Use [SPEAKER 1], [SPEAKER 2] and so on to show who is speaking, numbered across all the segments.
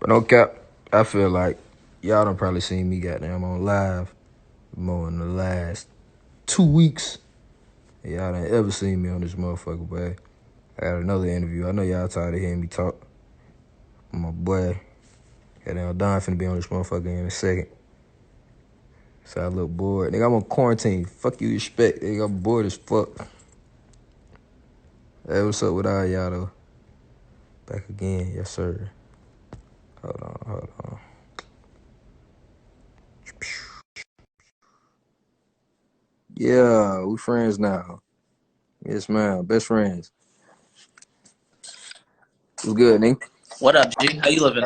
[SPEAKER 1] But no cap, I feel like y'all done probably seen me goddamn on live more in the last 2 weeks. Y'all done ever seen me on this motherfucker, boy. I got another interview. I know y'all tired of hearing me talk. My boy, goddamn Don finna be on this motherfucker in a second. So I look bored. Nigga, I'm on quarantine. Fuck you expect. Nigga, I'm bored as fuck. Hey, what's up with all y'all though? Back again, yes sir. Hold on. Yeah, we friends now. Yes, ma'am. Best friends. What's good, nigga?
[SPEAKER 2] What up, G? How you living?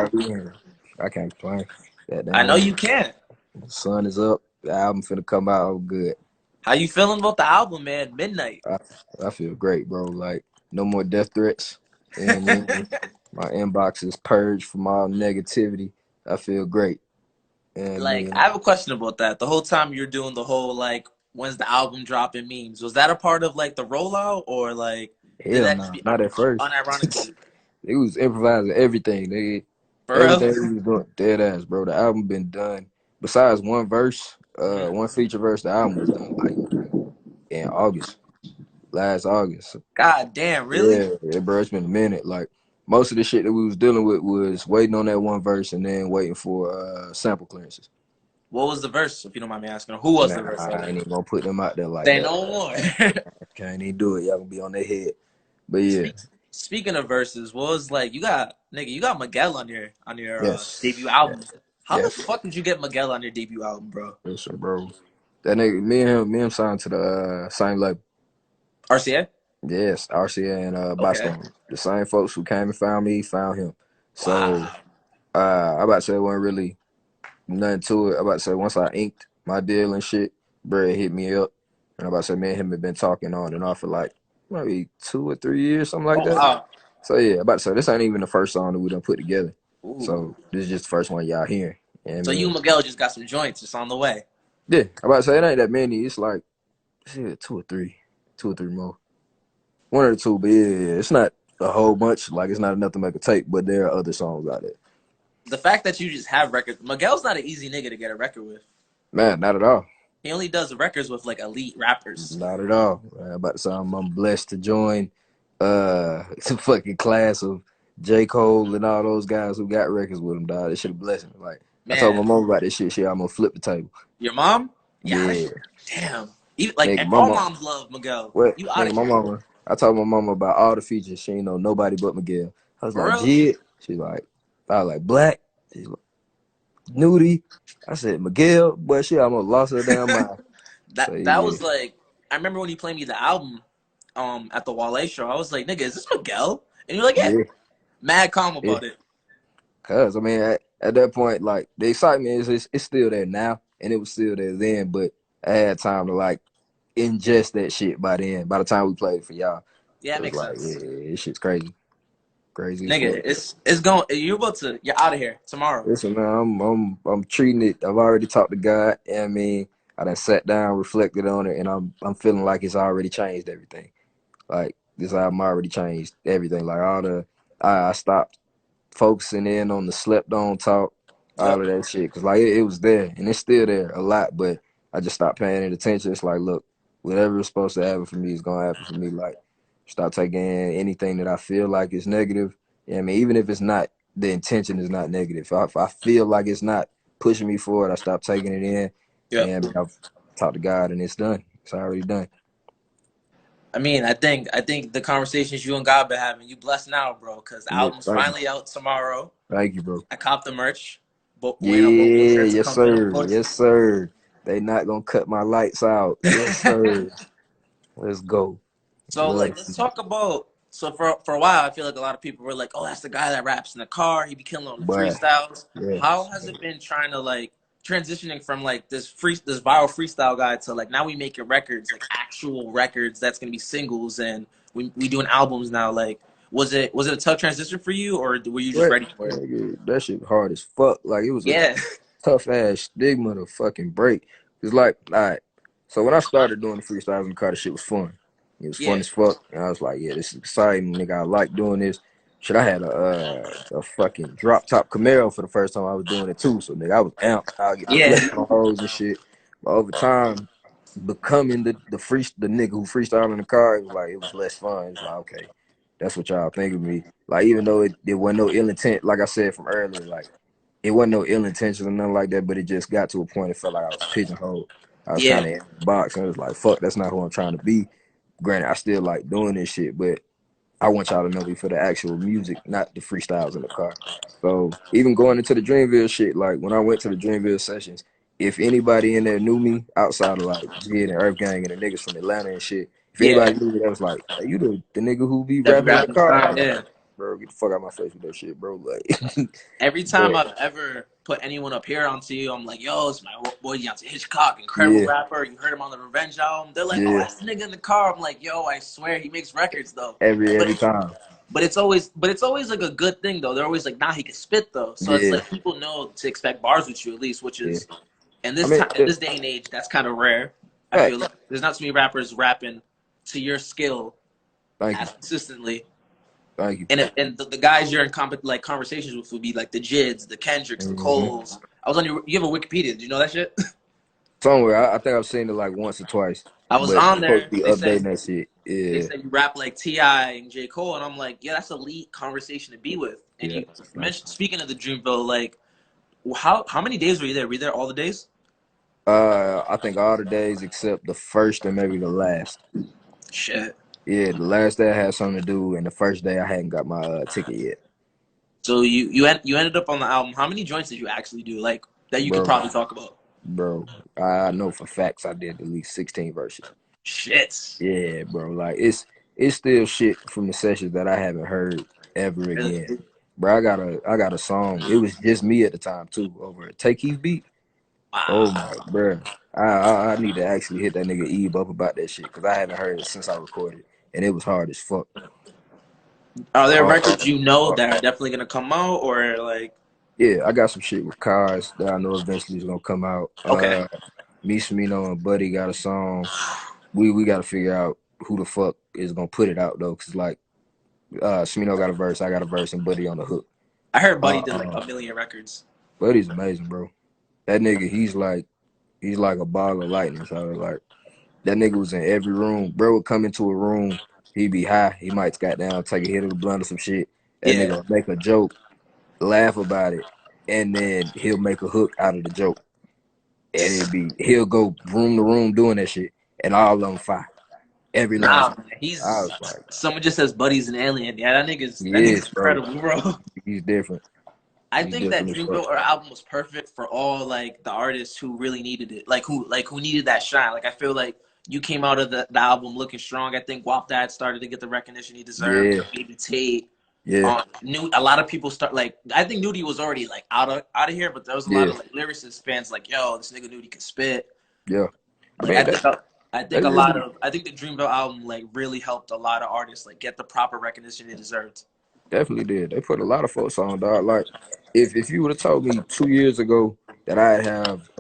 [SPEAKER 1] I can't complain.
[SPEAKER 2] I know
[SPEAKER 1] Goddamn,
[SPEAKER 2] you can't.
[SPEAKER 1] the sun is up. The album finna come out. Oh, good.
[SPEAKER 2] How you feeling about the album, man? Midnight.
[SPEAKER 1] I, I feel great, bro. Like, no more death threats. You know what I mean? My inbox is purged from all negativity. I feel great. And
[SPEAKER 2] Like, I have a question about that. The whole time you're doing the whole, like, when's the album dropping memes, was that a part of, like, the rollout, or, like, did
[SPEAKER 1] hell
[SPEAKER 2] that
[SPEAKER 1] no,
[SPEAKER 2] just be
[SPEAKER 1] not at first.
[SPEAKER 2] unironically?
[SPEAKER 1] They was improvising everything.
[SPEAKER 2] For real?
[SPEAKER 1] Everything we was doing, dead ass, bro. The album been done. Besides one verse,
[SPEAKER 2] Mhm.
[SPEAKER 1] one feature verse, the album was done like in August, last August.
[SPEAKER 2] God damn, really?
[SPEAKER 1] Yeah, bro, it's been a minute. Like most of the shit that we was dealing with was waiting on that one verse and then waiting for sample clearances.
[SPEAKER 2] What was the verse, if you don't mind me asking? Who was
[SPEAKER 1] Nah,
[SPEAKER 2] the verse,
[SPEAKER 1] I
[SPEAKER 2] rather?
[SPEAKER 1] ain't even gonna put them out there like
[SPEAKER 2] Say
[SPEAKER 1] that.
[SPEAKER 2] no more.
[SPEAKER 1] Can't even do it. Y'all gonna be on their head. But yeah,
[SPEAKER 2] Speak, Speaking of verses, what was, like, you got Miguel on your debut
[SPEAKER 1] yes,
[SPEAKER 2] album. How the
[SPEAKER 1] yes,
[SPEAKER 2] fuck did you get Miguel on your debut album, bro?
[SPEAKER 1] yes, sir, bro. That nigga, me and him signed to the same label.
[SPEAKER 2] RCA?
[SPEAKER 1] Yes, RCA and
[SPEAKER 2] Okay.
[SPEAKER 1] Boston. The same folks who came and found me found him. So
[SPEAKER 2] Wow.
[SPEAKER 1] I about to say it wasn't really nothing to it. I about to say once I inked my deal and shit, Brad hit me up. And I about to say me and him had been talking on and off for like maybe 2 or 3 years, something like
[SPEAKER 2] Oh
[SPEAKER 1] that.
[SPEAKER 2] wow.
[SPEAKER 1] So yeah, I about to say this ain't even the first song that we done put together.
[SPEAKER 2] Ooh.
[SPEAKER 1] So this is just the first one y'all hearing. You know what I
[SPEAKER 2] So you
[SPEAKER 1] mean?
[SPEAKER 2] and Miguel just got some joints. It's on the way.
[SPEAKER 1] Yeah, I about to say it ain't that many. It's like shit, two or three more. One or two, but yeah, it's not a whole bunch. Like it's not enough to make a tape, but there are other songs out there.
[SPEAKER 2] The fact that you just have records, Miguel's not an easy nigga to get a record with.
[SPEAKER 1] Man, not at all.
[SPEAKER 2] He only does records with like elite rappers.
[SPEAKER 1] Not at all. I'm about to say I'm blessed to join the fucking class of J. Cole and all those guys who got records with him, dog. This shit a blessing. Like I told my
[SPEAKER 2] Man,
[SPEAKER 1] mom about this shit. I'm gonna flip the table.
[SPEAKER 2] your mom? Yeah,
[SPEAKER 1] Yeah.
[SPEAKER 2] damn. Even, like
[SPEAKER 1] Nigga,
[SPEAKER 2] all
[SPEAKER 1] mama.
[SPEAKER 2] moms love Miguel.
[SPEAKER 1] What?
[SPEAKER 2] You out
[SPEAKER 1] Nigga,
[SPEAKER 2] of
[SPEAKER 1] my
[SPEAKER 2] here.
[SPEAKER 1] mama. I told my mama about all the features. She ain't know nobody but Miguel. I was
[SPEAKER 2] For
[SPEAKER 1] like,
[SPEAKER 2] real?
[SPEAKER 1] Jid. She's like, I was like, Black. She's like, Nudie. I said, Miguel. Boy, she almost lost her damn mind. So
[SPEAKER 2] That
[SPEAKER 1] yeah.
[SPEAKER 2] was like, I remember when you played me the album at the Wale show. I was like, nigga, is this Miguel? And you're like, yeah.
[SPEAKER 1] Yeah.
[SPEAKER 2] Mad calm
[SPEAKER 1] Yeah.
[SPEAKER 2] about it.
[SPEAKER 1] Cause I mean, at that point, like the excitement it's still there now, and it was still there then. But I had time to like ingest that shit by then. By the time we played for y'all,
[SPEAKER 2] Yeah,
[SPEAKER 1] it
[SPEAKER 2] it
[SPEAKER 1] was
[SPEAKER 2] makes
[SPEAKER 1] like,
[SPEAKER 2] sense.
[SPEAKER 1] yeah, this shit's crazy, crazy as
[SPEAKER 2] Nigga,
[SPEAKER 1] fuck.
[SPEAKER 2] it's going. You're out of here tomorrow.
[SPEAKER 1] Listen, man, I'm treating it. I've already talked to God. And I mean, I done sat down, reflected on it, and I'm feeling like it's already changed everything. Like this album already changed everything. Like all the I stopped focusing in on the slept on talk, all
[SPEAKER 2] Yep.
[SPEAKER 1] of that shit. Cause like it was there and it's still there a lot, but I just stopped paying it attention. It's like, look, whatever is supposed to happen for me is gonna happen for me. Like, stop taking in anything that I feel like is negative. Yeah, I mean, even if it's not, the intention is not negative. If I feel like it's not pushing me forward, I stop taking it in.
[SPEAKER 2] Yep.
[SPEAKER 1] And I've talked to God, and it's done. It's already done.
[SPEAKER 2] I mean, I think the conversations you and God been having, you blessed now, bro. Cause the
[SPEAKER 1] Yeah,
[SPEAKER 2] album's finally out tomorrow.
[SPEAKER 1] thank you, bro.
[SPEAKER 2] I copped the merch. But waiting on both of those
[SPEAKER 1] Yeah,
[SPEAKER 2] shirts to
[SPEAKER 1] yes
[SPEAKER 2] come through the
[SPEAKER 1] sir,
[SPEAKER 2] post.
[SPEAKER 1] yes sir. They not gonna cut my lights out. Yes sir. Let's go.
[SPEAKER 2] So
[SPEAKER 1] Love
[SPEAKER 2] like,
[SPEAKER 1] to
[SPEAKER 2] let's
[SPEAKER 1] see it.
[SPEAKER 2] talk about. So for a while, I feel like a lot of people were like, "Oh, that's the guy that raps in the car. He be killing on the
[SPEAKER 1] But
[SPEAKER 2] freestyles." How
[SPEAKER 1] yes,
[SPEAKER 2] has it been trying to like transitioning from like this viral freestyle guy to like now we making records, like actual records that's gonna be singles, and we doing albums now. Like, was it a tough transition for you, or were you just
[SPEAKER 1] what?
[SPEAKER 2] ready for it?
[SPEAKER 1] Nigga, that shit hard as fuck. Like it was a
[SPEAKER 2] Yeah,
[SPEAKER 1] tough ass stigma to fucking break. It's like, all right. So when I started doing the freestyles in the car, the shit was fun. It was fun
[SPEAKER 2] yeah,
[SPEAKER 1] as fuck. And I was like, yeah, this is exciting, nigga. I like doing this. Shit, I had a fucking drop top Camaro for the first time I was doing it too. So nigga, I was amped. I get to
[SPEAKER 2] Yeah,
[SPEAKER 1] flex on hoes and shit. But over time, becoming the nigga who freestyle in the car, it was less fun. It's like, okay, that's what y'all think of me. Like even though it wasn't no ill intent, like I said from earlier, like it wasn't no ill intention or nothing like that, but it just got to a point it felt like I was pigeonholed. I was
[SPEAKER 2] yeah,
[SPEAKER 1] kind of in the box, and it was like, fuck, that's not who I'm trying to be. Granted, I still like doing this shit, but I want y'all to know me for the actual music, not the freestyles in the car. So even going into the Dreamville shit, like when I went to the Dreamville sessions, if anybody in there knew me outside of like Jid and Earth Gang and the niggas from Atlanta and shit, if
[SPEAKER 2] yeah.
[SPEAKER 1] anybody knew me, that was like, hey, you the nigga who be
[SPEAKER 2] That be
[SPEAKER 1] rapping in the
[SPEAKER 2] rapping
[SPEAKER 1] car?
[SPEAKER 2] style,
[SPEAKER 1] I'm like,
[SPEAKER 2] yeah.
[SPEAKER 1] bro, get the fuck out of my face with that shit, bro. Like,
[SPEAKER 2] Every time
[SPEAKER 1] but
[SPEAKER 2] I've ever put anyone up here onto you, I'm like, yo, it's my boy Deante Hitchcock, incredible
[SPEAKER 1] yeah,
[SPEAKER 2] rapper. You heard him on the Revenge album. They're like, oh,
[SPEAKER 1] yeah,
[SPEAKER 2] that's the nigga in the car. I'm like, yo, I swear he makes records though.
[SPEAKER 1] every
[SPEAKER 2] But
[SPEAKER 1] time,
[SPEAKER 2] it's always like a good thing though. They're always like, nah, he can spit though. So it's
[SPEAKER 1] yeah,
[SPEAKER 2] like people know to expect bars with you at least, which
[SPEAKER 1] yeah.
[SPEAKER 2] is in
[SPEAKER 1] I
[SPEAKER 2] this
[SPEAKER 1] mean,
[SPEAKER 2] time, in this day and age, that's kind of rare. I feel
[SPEAKER 1] facts.
[SPEAKER 2] like there's not too many rappers rapping to your skill
[SPEAKER 1] Thank you,
[SPEAKER 2] as consistently.
[SPEAKER 1] thank you.
[SPEAKER 2] And the guys you're in conversations with would be like the Jids, the Kendricks, the
[SPEAKER 1] Mm-hmm.
[SPEAKER 2] Coles. I was on you have a Wikipedia. Did you know that shit?
[SPEAKER 1] Somewhere, I think I've seen it like once or twice,
[SPEAKER 2] I was
[SPEAKER 1] but they're
[SPEAKER 2] on
[SPEAKER 1] supposed to
[SPEAKER 2] there.
[SPEAKER 1] be updating that shit.
[SPEAKER 2] They
[SPEAKER 1] Yeah,
[SPEAKER 2] said you rap like T.I. and J. Cole, and I'm like, yeah, that's a elite conversation to be with. And
[SPEAKER 1] yeah.
[SPEAKER 2] you mentioned speaking of the Dreamville, like how many days were you there? Were you there all the days?
[SPEAKER 1] I think all the days except the first and maybe the last.
[SPEAKER 2] Shit.
[SPEAKER 1] Yeah, the last day I had something to do, and the first day I hadn't got my ticket yet,
[SPEAKER 2] So you ended up on the album. How many joints did you actually do? Like that you could
[SPEAKER 1] bro.
[SPEAKER 2] probably talk about.
[SPEAKER 1] Bro, I know for facts I did at least 16 verses.
[SPEAKER 2] Shit.
[SPEAKER 1] Yeah, bro. Like it's still shit from the sessions that I haven't heard ever again.
[SPEAKER 2] Really?
[SPEAKER 1] Bro, I got a song. It was just me at the time too over at Take Keith beat. Oh
[SPEAKER 2] Wow.
[SPEAKER 1] my, bro. I need to actually hit that nigga Eve up about that shit because I haven't heard it since I recorded, and it was hard as fuck.
[SPEAKER 2] Are there
[SPEAKER 1] Hard,
[SPEAKER 2] records you know
[SPEAKER 1] hard.
[SPEAKER 2] that are definitely gonna come out, or like?
[SPEAKER 1] Yeah, I got some shit with cars that I know eventually is gonna come out.
[SPEAKER 2] Okay.
[SPEAKER 1] Me, Smino, and Buddy got a song. We got to figure out who the fuck is gonna put it out though, cause like Smino got a verse, I got a verse, and Buddy on the hook.
[SPEAKER 2] I heard Buddy
[SPEAKER 1] Uh,
[SPEAKER 2] did like
[SPEAKER 1] uh,
[SPEAKER 2] a million records.
[SPEAKER 1] Buddy's amazing, bro. That nigga, he's like a ball of lightning. So like that nigga was in every room. Bro would come into a room, he'd be high, he might got down, take a hit of the blunt or some shit. That
[SPEAKER 2] Yeah.
[SPEAKER 1] nigga would make a joke, laugh about it, and then he'll make a hook out of the joke. And he'll go room to room doing that shit, and all of them fire. Every last
[SPEAKER 2] Nah,
[SPEAKER 1] one.
[SPEAKER 2] man.
[SPEAKER 1] I
[SPEAKER 2] He's
[SPEAKER 1] was like,
[SPEAKER 2] someone just says Buddy's an alien. Yeah, that
[SPEAKER 1] he
[SPEAKER 2] nigga's
[SPEAKER 1] is, bro.
[SPEAKER 2] incredible, bro.
[SPEAKER 1] He's different.
[SPEAKER 2] I
[SPEAKER 1] He's
[SPEAKER 2] think that
[SPEAKER 1] different as fuck.
[SPEAKER 2] Dreamville album was perfect for all like the artists who really needed it, like who needed that shine. Like I feel like you came out of the album looking strong. I think Wap Dad started to get the recognition he deserved.
[SPEAKER 1] Yeah,
[SPEAKER 2] Baby Tate,
[SPEAKER 1] yeah,
[SPEAKER 2] new a lot of people start like I think Nudie was already like out of here, but there was a lot
[SPEAKER 1] yeah,
[SPEAKER 2] of like lyricists fans like, yo, this nigga Nudie can spit.
[SPEAKER 1] yeah. I
[SPEAKER 2] Like
[SPEAKER 1] mean, they really
[SPEAKER 2] I think the Dreamville album like really helped a lot of artists like get the proper recognition they deserved.
[SPEAKER 1] definitely did. They put a lot of folks on, dog. Like, if you would have told me 2 years ago that I'd have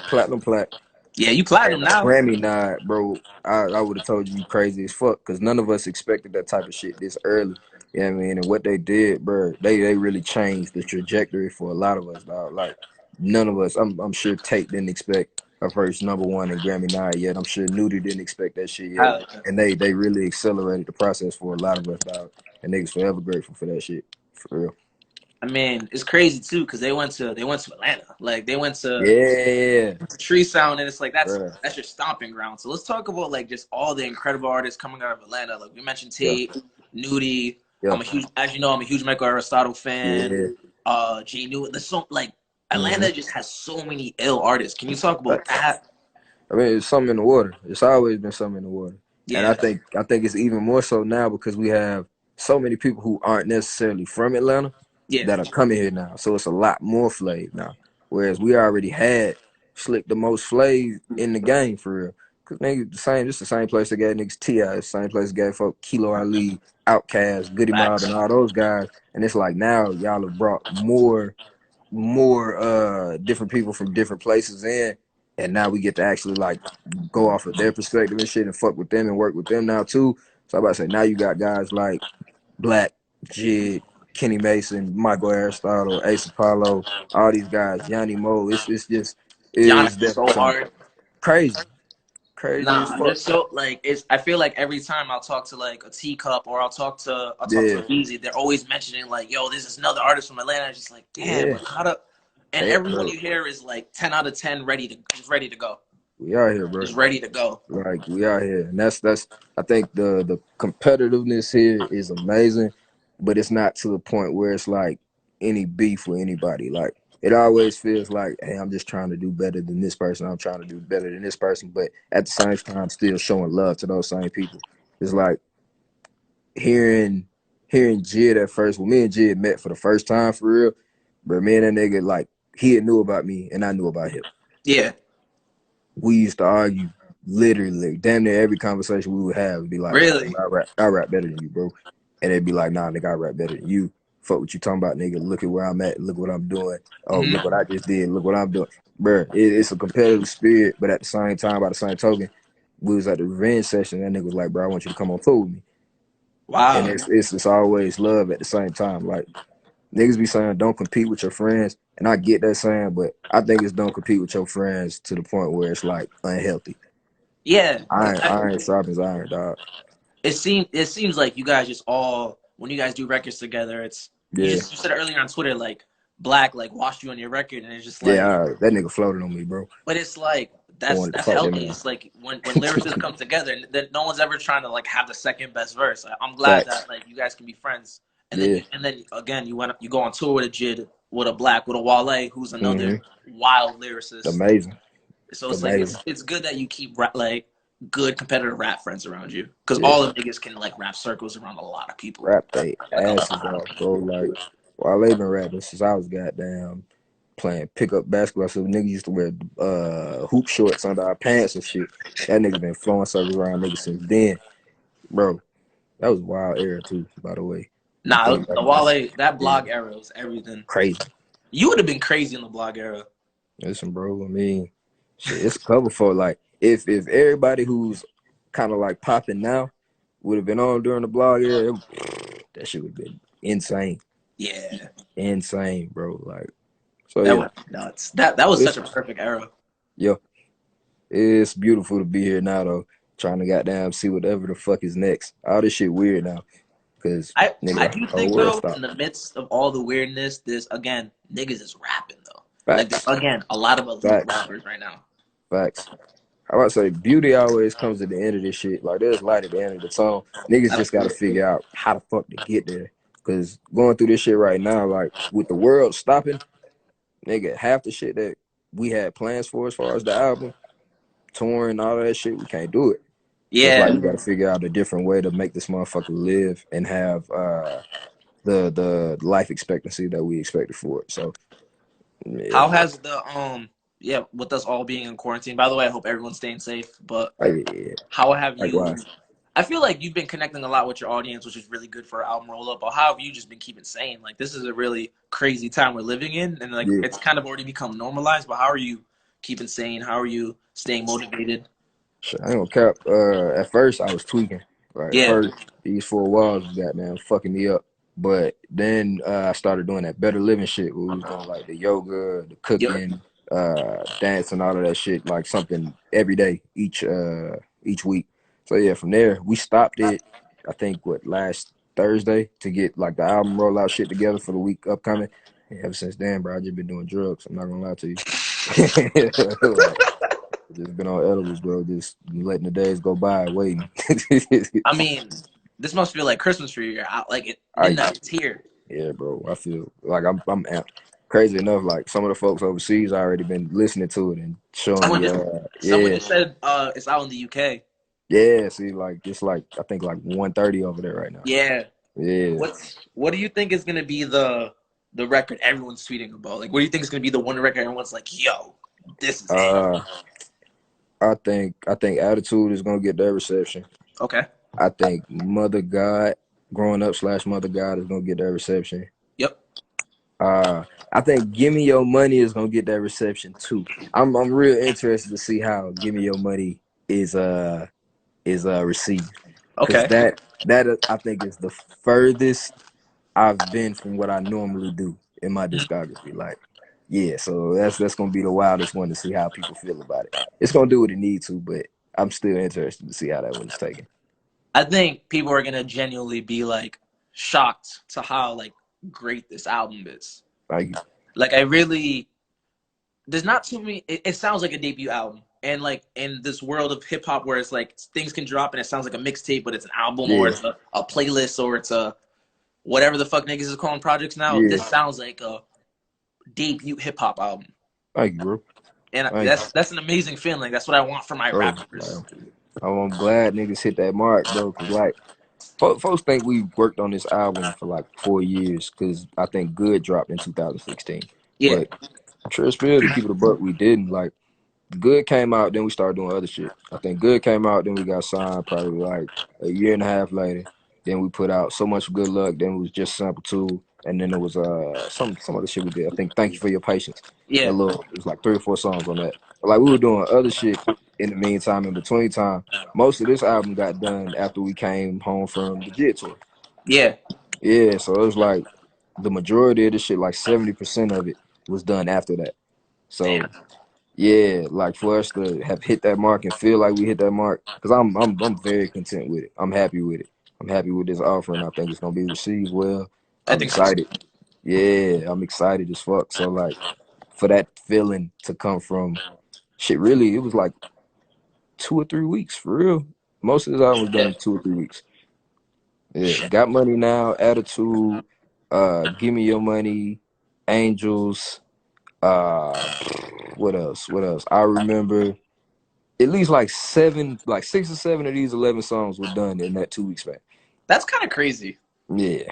[SPEAKER 1] platinum plaque
[SPEAKER 2] Yeah, you
[SPEAKER 1] and
[SPEAKER 2] platinum
[SPEAKER 1] a
[SPEAKER 2] now.
[SPEAKER 1] Grammy nod, bro, I would have told you crazy as fuck because none of us expected that type of shit this early. You know what I mean? And what they did, bro, they really changed the trajectory for a lot of us, dog. Like none of us, I'm sure Tate didn't expect her first number one and Grammy nod yet. I'm sure Nudie didn't expect that shit yet. And they really accelerated the process for a lot of us, dog. And niggas forever grateful for that shit. For real.
[SPEAKER 2] I mean, it's crazy too because they went to Atlanta, like they went to
[SPEAKER 1] Yeah,
[SPEAKER 2] Tree Sound, and it's like
[SPEAKER 1] bro.
[SPEAKER 2] that's your stomping ground. So let's talk about like just all the incredible artists coming out of Atlanta. Like we mentioned
[SPEAKER 1] Yeah,
[SPEAKER 2] Tate, Nudie.
[SPEAKER 1] yeah,
[SPEAKER 2] As you know, I'm a huge Michael Aristotle fan.
[SPEAKER 1] yeah.
[SPEAKER 2] G New. There's so like
[SPEAKER 1] Mm-hmm.
[SPEAKER 2] Atlanta just has so many ill artists. Can you talk about that?
[SPEAKER 1] I mean, it's something in the water. It's always been something in the water, and I
[SPEAKER 2] Yeah,
[SPEAKER 1] think I think it's even more so now because we have so many people who aren't necessarily from Atlanta
[SPEAKER 2] yeah,
[SPEAKER 1] that are coming here now. So it's a lot more Flav now. Whereas we already had Slick the most Flav in the game for real. Cause niggas the same, just the same place that got niggas T.I., the same place that got folk Kilo Ali, Outkast, Goody Mob, and
[SPEAKER 2] facts.
[SPEAKER 1] all those guys. And it's like now y'all have brought more different people from different places in, and now we get to actually like go off of their perspective and shit and fuck with them and work with them now too. So I'm about to say now you got guys like Black, Jid. Kenny Mason, Michael Aristotle, Ace Apollo, all these guys, Yanni Mo. It's just
[SPEAKER 2] Giannis
[SPEAKER 1] it's
[SPEAKER 2] is so
[SPEAKER 1] definitely something
[SPEAKER 2] hard.
[SPEAKER 1] crazy, crazy as
[SPEAKER 2] Nah, they're
[SPEAKER 1] fuck.
[SPEAKER 2] so like it's. I feel like every time I'll talk to like a Teacup or I'll talk to
[SPEAKER 1] Yeah,
[SPEAKER 2] a Easy, they're always mentioning like, "Yo, this is another artist from Atlanta." I'm just like, damn,
[SPEAKER 1] yeah.
[SPEAKER 2] like how to. And
[SPEAKER 1] Hey,
[SPEAKER 2] everyone
[SPEAKER 1] bro,
[SPEAKER 2] you hear is like 10 out of 10, ready to go,
[SPEAKER 1] we out here, bro.
[SPEAKER 2] just ready to go.
[SPEAKER 1] Like we out here, and that's. I think the competitiveness here is amazing, but it's not to the point where it's like any beef with anybody. Like it always feels like, hey, I'm just trying to do better than this person. I'm trying to do better than this person, but at the same time, still showing love to those same people. It's like hearing hearing Jid at first. When me and Jid met for the first time for real, but me and that nigga like he had knew about me and I knew about him.
[SPEAKER 2] Yeah,
[SPEAKER 1] We used to argue literally damn near every conversation we would have would be like, nah,
[SPEAKER 2] really.
[SPEAKER 1] nigga, I rap better than you, bro. And they'd be like, nah, nigga, I rap better than you. Fuck what you talking about, nigga. Look at where I'm at. Look what I'm doing. Oh, look what
[SPEAKER 2] Hmm.
[SPEAKER 1] I just did. Look what I'm doing. Bruh, it's a competitive spirit, but at the same time, by the same token, we was at the revenge session. That nigga was like, bro, I want you to come on tour with me. And
[SPEAKER 2] Wow.
[SPEAKER 1] it's always love at the same time. Like niggas be saying don't compete with your friends, and I get that saying, but I think it's don't compete with your friends to the point where it's like unhealthy.
[SPEAKER 2] Yeah.
[SPEAKER 1] Iron sharpens iron, dog.
[SPEAKER 2] It seems like you guys just all when you guys do records together, it's
[SPEAKER 1] Yeah,
[SPEAKER 2] you said earlier on Twitter like Black like watched you on your record and it's just
[SPEAKER 1] yeah.
[SPEAKER 2] like
[SPEAKER 1] That nigga floated on me, bro.
[SPEAKER 2] but it's like
[SPEAKER 1] I
[SPEAKER 2] that's
[SPEAKER 1] wanted to
[SPEAKER 2] that's
[SPEAKER 1] fuck that
[SPEAKER 2] healthy.
[SPEAKER 1] man.
[SPEAKER 2] It's like when lyricists come together, that no one's ever trying to like have the second best verse. I'm glad
[SPEAKER 1] Facts.
[SPEAKER 2] that like you guys can be friends,
[SPEAKER 1] Yeah.
[SPEAKER 2] and then again you go on tour with a Jid, with a Black, with a Wale, who's another
[SPEAKER 1] Mm-hmm.
[SPEAKER 2] wild lyricist.
[SPEAKER 1] Amazing.
[SPEAKER 2] So it's like
[SPEAKER 1] Amazing.
[SPEAKER 2] it's good that you keep like good competitive rap friends around you because
[SPEAKER 1] Yeah.
[SPEAKER 2] all the niggas can like rap circles around a lot of people,
[SPEAKER 1] Rap they
[SPEAKER 2] like a
[SPEAKER 1] asses
[SPEAKER 2] lot of
[SPEAKER 1] off, bro.
[SPEAKER 2] people.
[SPEAKER 1] Like, while they been rapping since I was goddamn playing pickup basketball. So niggas used to wear hoop shorts under our pants and shit. That nigga been flowing circles around niggas since then, bro. That was a wild era too, by the way. You
[SPEAKER 2] Nah,
[SPEAKER 1] think back
[SPEAKER 2] the
[SPEAKER 1] on
[SPEAKER 2] Wale that
[SPEAKER 1] it, yeah,
[SPEAKER 2] blog era was everything.
[SPEAKER 1] crazy.
[SPEAKER 2] You would have been crazy in the blog era.
[SPEAKER 1] Listen, bro. I mean, shit, it's cover for like if everybody who's kind of like popping now would have been on during the blog era, that shit would have been insane,
[SPEAKER 2] Yeah,
[SPEAKER 1] insane, bro. Like, so
[SPEAKER 2] that
[SPEAKER 1] yeah,
[SPEAKER 2] was nuts. That was such
[SPEAKER 1] it's
[SPEAKER 2] a perfect era.
[SPEAKER 1] yeah, it's beautiful to be here now though. Trying to goddamn see whatever the fuck is next. All this shit weird now, cause
[SPEAKER 2] I
[SPEAKER 1] nigga,
[SPEAKER 2] do
[SPEAKER 1] whole
[SPEAKER 2] think
[SPEAKER 1] world
[SPEAKER 2] though, in
[SPEAKER 1] stopped.
[SPEAKER 2] the midst of all the weirdness, there's again niggas is rapping though. Like there's
[SPEAKER 1] Facts,
[SPEAKER 2] again a lot of elite
[SPEAKER 1] facts,
[SPEAKER 2] rappers right now.
[SPEAKER 1] facts. I about to say beauty always comes at the end of this shit. Like there's light at the end of the tunnel. Niggas just gotta figure out how the fuck to get there. Cause going through this shit right now, like with the world stopping, nigga, half the shit that we had plans for as far as the album, touring, all that shit, we can't do it. So it's like
[SPEAKER 2] Yeah.
[SPEAKER 1] we gotta figure out a different way to make this motherfucker live and have the life expectancy that we expected for it. So yeah.
[SPEAKER 2] How has the yeah, with us all being in quarantine. By the way, I hope everyone's staying safe. But
[SPEAKER 1] Yeah.
[SPEAKER 2] how have you?
[SPEAKER 1] Likewise.
[SPEAKER 2] I feel like you've been connecting a lot with your audience, which is really good for our album roll up. But how have you just been keeping sane? Like this is a really crazy time we're living in, and like
[SPEAKER 1] Yeah.
[SPEAKER 2] it's kind of already become normalized. But how are you keeping sane? How are you staying motivated?
[SPEAKER 1] Shit, I ain't gonna cap. At first I was tweaking. Right. At
[SPEAKER 2] Yeah.
[SPEAKER 1] first these 4 walls was goddamn fucking me up. But then I started doing that better living shit where we was doing like the yoga, the
[SPEAKER 2] Yep.
[SPEAKER 1] cooking, dance and all of that shit, like something every day, each week. So yeah, from there we stopped it, I think what, last Thursday to get like the album rollout shit together for the week upcoming. And ever since then, bro, I just been doing drugs. I'm not gonna lie to you. Like, just been on edibles, bro. Just letting the days go by, waiting.
[SPEAKER 2] I mean, this must feel like Christmas for you. Like it,
[SPEAKER 1] I
[SPEAKER 2] midnight. It's here.
[SPEAKER 1] Yeah, bro. I feel like I'm amped. Crazy enough, like some of the folks overseas already been listening to it and showing
[SPEAKER 2] Someone
[SPEAKER 1] me.
[SPEAKER 2] just someone
[SPEAKER 1] Yeah,
[SPEAKER 2] just said it's out in the UK.
[SPEAKER 1] yeah. See, like it's like I think like 1:30 over there right now.
[SPEAKER 2] Yeah.
[SPEAKER 1] Yeah.
[SPEAKER 2] What do you think is gonna be the record everyone's tweeting about? Like, what do you think is gonna be the one record everyone's like, yo, this is it?
[SPEAKER 1] Uh, I think Attitude is gonna get that reception.
[SPEAKER 2] Okay.
[SPEAKER 1] I think Mother God, Growing Up / Mother God is gonna get that reception.
[SPEAKER 2] Yep.
[SPEAKER 1] I think Give Me Your Money is gonna get that reception too. I'm real interested to see how Give Me Your Money is received because
[SPEAKER 2] Okay.
[SPEAKER 1] that I think is the furthest I've been from what I normally do in my discography. Like, yeah, so that's gonna be the wildest one to see how people feel about it. It's gonna do what it needs to, but I'm still interested to see how that one's taken.
[SPEAKER 2] I think people are gonna genuinely be like shocked to how like great this album is.
[SPEAKER 1] Like,
[SPEAKER 2] Like I really, there's not too many. It sounds like a debut album, and like in this world of hip hop where it's like things can drop and it sounds like a mixtape, but it's an album or
[SPEAKER 1] yeah,
[SPEAKER 2] it's a playlist or it's a whatever the fuck niggas is calling projects now.
[SPEAKER 1] yeah.
[SPEAKER 2] This sounds like a debut hip hop album,
[SPEAKER 1] Thank you, bro.
[SPEAKER 2] and
[SPEAKER 1] Thank you,
[SPEAKER 2] that's an amazing feeling. That's what I want for my
[SPEAKER 1] bro.
[SPEAKER 2] rappers.
[SPEAKER 1] I'm glad niggas hit that mark, bro. Cause like, folks think we worked on this album for like 4 years. Cause I think Good dropped in 2016,
[SPEAKER 2] Yeah,
[SPEAKER 1] but Trill to keep it a buck, we didn't. Like, Good came out, then we started doing other shit. I think Good came out, then we got signed probably like a year and a half later. Then we put out So Much Good Luck, then it was just Sample 2, and then there was some other shit we did. I think Thank You for Your Patience.
[SPEAKER 2] yeah,
[SPEAKER 1] That little, it was like 3 or 4 songs on that. But like, we were doing other shit in the meantime, in between time. Most of this album got done after we came home from the JIT tour.
[SPEAKER 2] yeah.
[SPEAKER 1] Yeah, so it was like the majority of the shit, like 70% of it was done after that.
[SPEAKER 2] Damn.
[SPEAKER 1] So yeah, like for us to have hit that mark and feel like we hit that mark, because I'm very content with it. I'm happy with it. I'm happy with this offering. I think it's gonna be received well.
[SPEAKER 2] I
[SPEAKER 1] I'm
[SPEAKER 2] think so too.
[SPEAKER 1] excited. Yeah, I'm excited as fuck. So like for that feeling to come from shit, really, it was like 2 or 3 weeks for real. Most of this album was done
[SPEAKER 2] Yeah.
[SPEAKER 1] in 2 or 3 weeks. Yeah,
[SPEAKER 2] Shit.
[SPEAKER 1] Got Money Now, Attitude, Give Me Your Money, Angels. Uh, what else? What else? I remember at least like 6 or 7 of these 11 songs were done in that 2 week span.
[SPEAKER 2] That's kind of crazy
[SPEAKER 1] Yeah,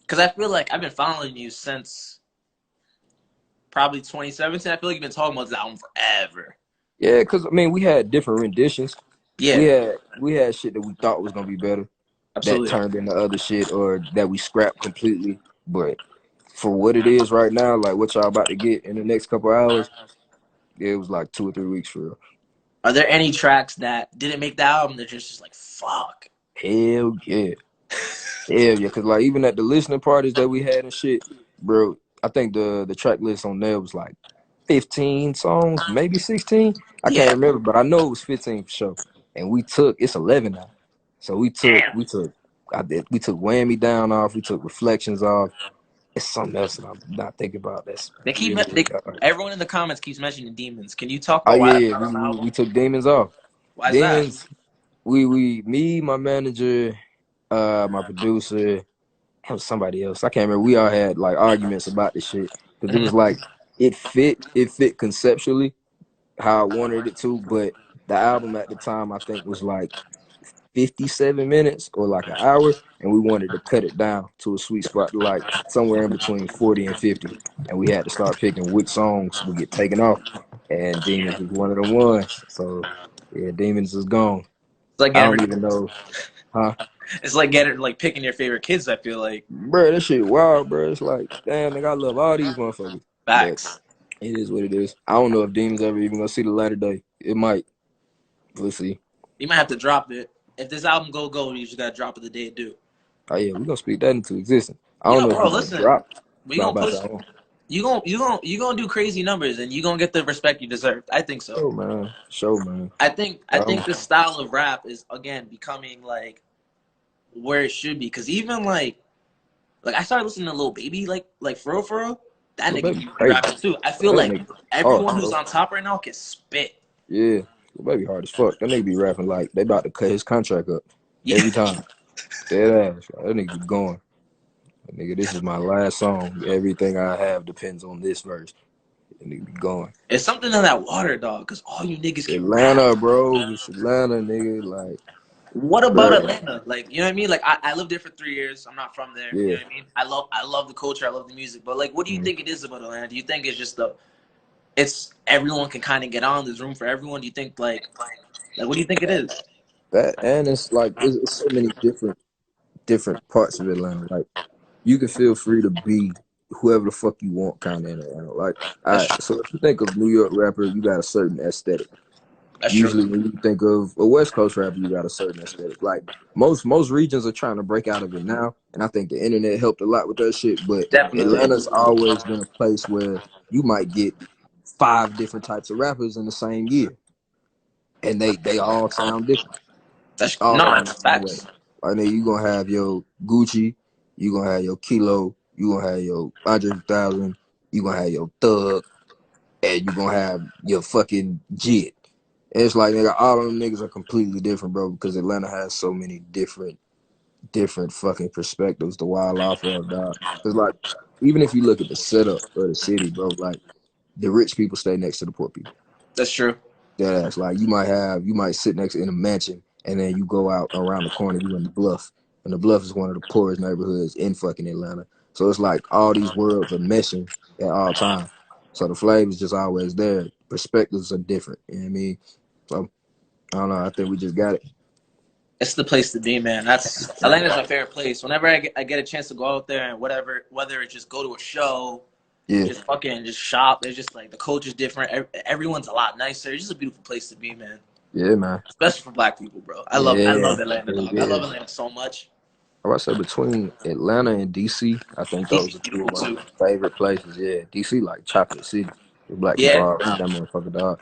[SPEAKER 2] because I feel like I've been following you since probably 2017. I feel like you've been talking about this album forever.
[SPEAKER 1] yeah. Because I mean, we had different renditions.
[SPEAKER 2] Yeah,
[SPEAKER 1] We had shit that we thought was gonna be better that
[SPEAKER 2] absolutely.
[SPEAKER 1] turned into other shit or that we scrapped completely. But for what it is right now, like what y'all about to get in the next couple hours, it was like 2 or 3 weeks for real.
[SPEAKER 2] Are there any tracks that didn't make the album that just like fuck?
[SPEAKER 1] Hell yeah. Hell yeah, cause like even at the listening parties that we had and shit, bro, I think the track list on there was like 15 songs, maybe 16. I can't
[SPEAKER 2] Yeah.
[SPEAKER 1] remember, but I know it was 15 for sure. And it's 11 now. So
[SPEAKER 2] Damn.
[SPEAKER 1] we took Whammy Down off, we took Reflections off. It's something else that I'm not thinking about that's
[SPEAKER 2] They keep
[SPEAKER 1] really, really hard.
[SPEAKER 2] everyone in the comments keeps mentioning demons. Can you talk
[SPEAKER 1] Oh
[SPEAKER 2] about why
[SPEAKER 1] yeah,
[SPEAKER 2] that's
[SPEAKER 1] yeah,
[SPEAKER 2] not on the
[SPEAKER 1] we
[SPEAKER 2] album?
[SPEAKER 1] took Demons off.
[SPEAKER 2] Why is that?
[SPEAKER 1] Demons, me, my manager, my producer, it was somebody else. I can't remember. We all had like arguments about this shit because it was
[SPEAKER 2] Mhm.
[SPEAKER 1] like it fit conceptually how I wanted it to, but the album at the time I think was like 57 minutes or like an hour, and we wanted to cut it down to a sweet spot, like somewhere in between 40 and 50, and we had to start picking which songs would get taken off, and Demons was one of the ones. So yeah, Demons is gone.
[SPEAKER 2] It's like
[SPEAKER 1] I don't
[SPEAKER 2] getting
[SPEAKER 1] even know, huh?
[SPEAKER 2] it's like getting like picking your favorite kids. I feel like
[SPEAKER 1] Bro, that shit wild, bro. It's like, damn, nigga, I love all these motherfuckers. But
[SPEAKER 2] facts.
[SPEAKER 1] it is what it is. I don't know if Demons ever even gonna see the light of day. It might. We'll see.
[SPEAKER 2] You might have to drop it if this album go. You just gotta drop it the day it do.
[SPEAKER 1] Oh yeah, we're gonna speak that into existence. I
[SPEAKER 2] You
[SPEAKER 1] don't
[SPEAKER 2] know,
[SPEAKER 1] know if
[SPEAKER 2] bro.
[SPEAKER 1] we're gonna
[SPEAKER 2] Listen,
[SPEAKER 1] drop,
[SPEAKER 2] we
[SPEAKER 1] but I'm
[SPEAKER 2] gonna
[SPEAKER 1] about
[SPEAKER 2] push.
[SPEAKER 1] to
[SPEAKER 2] You gonna do crazy numbers, and you gonna get the respect you deserve. I think so.
[SPEAKER 1] show man. Show man.
[SPEAKER 2] I think this style of rap is again becoming like where it should be. Cause even like I started listening to Lil Baby like for real. That
[SPEAKER 1] Lil
[SPEAKER 2] nigga
[SPEAKER 1] baby
[SPEAKER 2] be
[SPEAKER 1] crazy.
[SPEAKER 2] rapping too. I feel
[SPEAKER 1] That
[SPEAKER 2] like
[SPEAKER 1] nigga hard,
[SPEAKER 2] everyone who's
[SPEAKER 1] bro.
[SPEAKER 2] on top right now can spit.
[SPEAKER 1] Yeah. Lil baby hard as fuck. That nigga be rapping like they about to cut his contract up
[SPEAKER 2] Yeah,
[SPEAKER 1] every time. Dead ass. Like, that nigga be going. Nigga, this is my last song. Everything I have depends on this verse. That nigga be going.
[SPEAKER 2] it's something in that water, dog. Cause all you niggas can rap.
[SPEAKER 1] Atlanta, bro. It's Atlanta, nigga. Like,
[SPEAKER 2] What about
[SPEAKER 1] bro.
[SPEAKER 2] Atlanta? Like, you know what I mean? Like, I lived there for 3 years. I'm not from there. You
[SPEAKER 1] Yeah.
[SPEAKER 2] know what I mean? I love the culture. I love the music. But like, what do you
[SPEAKER 1] Mhm.
[SPEAKER 2] think it is about Atlanta? Do you think it's just it's everyone can kind of get on? There's room for everyone. Do you think like what do you think it is?
[SPEAKER 1] That and it's like it's so many different parts of Atlanta. Like, you can feel free to be whoever the fuck you want, kind of in Atlanta. Like, all
[SPEAKER 2] That's
[SPEAKER 1] right.
[SPEAKER 2] true.
[SPEAKER 1] So if you think of New York rapper, you got a certain aesthetic.
[SPEAKER 2] That's true.
[SPEAKER 1] Usually, when you think of a West Coast rapper, you got a certain aesthetic. Like most regions are trying to break out of it now, and I think the internet helped a lot with that shit. But
[SPEAKER 2] Definitely.
[SPEAKER 1] Atlanta's always been a place where you might get 5 different types of rappers in the same year, and they all sound different.
[SPEAKER 2] That's
[SPEAKER 1] All
[SPEAKER 2] no,
[SPEAKER 1] sound
[SPEAKER 2] that's
[SPEAKER 1] the same way.
[SPEAKER 2] facts.
[SPEAKER 1] Like then you gonna have your Gucci, you gonna have your Kilo, you gonna have your Andre 3000, you gonna have your Thug, and you gonna have your fucking Jit. And it's like nigga, all of them niggas are completely different, bro, because Atlanta has so many different fucking perspectives to wild off of, dog. Cause like even if you look at the setup of the city, bro, like the rich people stay next to the poor people.
[SPEAKER 2] That's true.
[SPEAKER 1] That ass. Like you might sit next in a mansion and then you go out around the corner, you in the Bluff. And the Bluff is one of the poorest neighborhoods in fucking Atlanta. So it's like all these worlds are meshing at all times. So the flavor's just always there. Perspectives are different. You know what I mean? So I don't know. I think we just got it.
[SPEAKER 2] It's the place to be, man. That's Atlanta's my favorite place. Whenever I get a chance to go out there and whatever, whether it's just go to a show,
[SPEAKER 1] Yeah.
[SPEAKER 2] just fucking just shop. It's just like the culture's different. Everyone's a lot nicer. It's just a beautiful place to be, man.
[SPEAKER 1] Yeah, man.
[SPEAKER 2] Especially for black people, bro. I
[SPEAKER 1] Yeah.
[SPEAKER 2] love Atlanta, dog.
[SPEAKER 1] Yeah.
[SPEAKER 2] I love Atlanta so much.
[SPEAKER 1] I would say between Atlanta and DC, I think those
[SPEAKER 2] DC's
[SPEAKER 1] are two
[SPEAKER 2] beautiful
[SPEAKER 1] of my
[SPEAKER 2] too.
[SPEAKER 1] favorite places. Yeah. DC like chocolate city. The black people
[SPEAKER 2] Yeah,
[SPEAKER 1] are around that motherfucker, dog.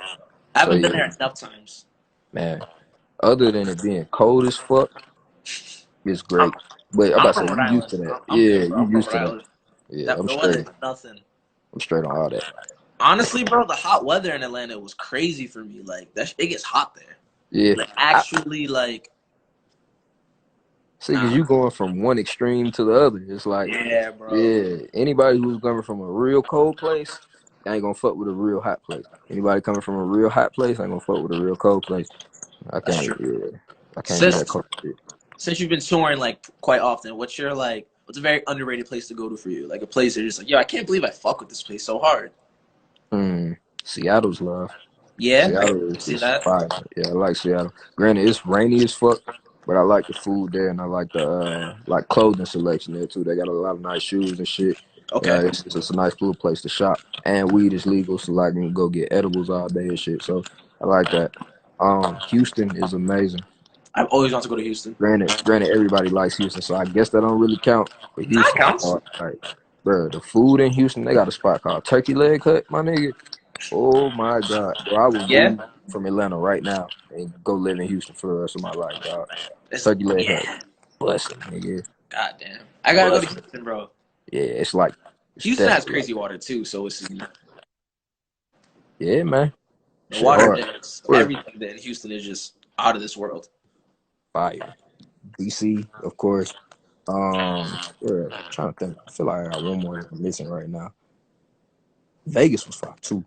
[SPEAKER 2] I
[SPEAKER 1] So
[SPEAKER 2] haven't been
[SPEAKER 1] yeah,
[SPEAKER 2] there enough times.
[SPEAKER 1] man. Other than it being cold as fuck, it's
[SPEAKER 2] I'm,
[SPEAKER 1] great. But I'm
[SPEAKER 2] I'm
[SPEAKER 1] about to
[SPEAKER 2] from
[SPEAKER 1] say
[SPEAKER 2] Rhode
[SPEAKER 1] you used
[SPEAKER 2] Island.
[SPEAKER 1] to that.
[SPEAKER 2] I'm
[SPEAKER 1] Yeah,
[SPEAKER 2] good, bro.
[SPEAKER 1] you
[SPEAKER 2] I'm from
[SPEAKER 1] used
[SPEAKER 2] Rhode
[SPEAKER 1] to that.
[SPEAKER 2] Island.
[SPEAKER 1] Yeah,
[SPEAKER 2] That, the weather's nothing.
[SPEAKER 1] I'm straight on all that.
[SPEAKER 2] Honestly, bro, the hot weather in Atlanta was crazy for me. Like it gets hot there.
[SPEAKER 1] Yeah.
[SPEAKER 2] Like actually, like
[SPEAKER 1] See, because you going from one extreme to the other. It's like,
[SPEAKER 2] yeah, bro.
[SPEAKER 1] yeah, anybody who's coming from a real cold place ain't gonna fuck with a real hot place. Anybody coming from a real hot place ain't gonna fuck with a real cold place. I
[SPEAKER 2] That's
[SPEAKER 1] can't,
[SPEAKER 2] true.
[SPEAKER 1] yeah, I can't do
[SPEAKER 2] Since
[SPEAKER 1] that cold shit.
[SPEAKER 2] since you've been touring like quite often, what's a very underrated place to go to for you? Like a place that you're just like, yo, I can't believe I fuck with this place so hard.
[SPEAKER 1] Seattle's love.
[SPEAKER 2] Yeah,
[SPEAKER 1] Seattle
[SPEAKER 2] I see
[SPEAKER 1] is
[SPEAKER 2] that.
[SPEAKER 1] fire. Yeah, I like Seattle. Granted, it's rainy as fuck, but I like the food there, and I like the like clothing selection there too. They got a lot of nice shoes and shit.
[SPEAKER 2] Okay.
[SPEAKER 1] It's a nice little place to shop, and weed is legal, so like you can go get edibles all day and shit. So I like that. Houston is amazing.
[SPEAKER 2] I've always wanted to go to Houston.
[SPEAKER 1] Granted, everybody likes Houston, so I guess that don't really count. But
[SPEAKER 2] That
[SPEAKER 1] Houston's
[SPEAKER 2] counts.
[SPEAKER 1] hard. Like, bro, the food in Houston, they got a spot called Turkey Leg Hut, my nigga. Oh my God, bro! I will
[SPEAKER 2] Yeah.
[SPEAKER 1] move from Atlanta right now and go live in Houston for the rest of my life, dog.
[SPEAKER 2] It's,
[SPEAKER 1] Turkey Leg Hut,
[SPEAKER 2] yeah.
[SPEAKER 1] busting, nigga,
[SPEAKER 2] God damn. I gotta go to
[SPEAKER 1] busting.
[SPEAKER 2] Houston, bro.
[SPEAKER 1] Yeah, it's like it's
[SPEAKER 2] Houston has
[SPEAKER 1] definitely like
[SPEAKER 2] crazy water too, so it's
[SPEAKER 1] yeah, man.
[SPEAKER 2] the
[SPEAKER 1] Shit
[SPEAKER 2] water
[SPEAKER 1] hard.
[SPEAKER 2] there.
[SPEAKER 1] Where
[SPEAKER 2] Everything there in Houston is just out of this world.
[SPEAKER 1] fire. DC, of course. Where else? I'm trying to think. I feel like I got one more that I'm missing right now. Vegas was fire too.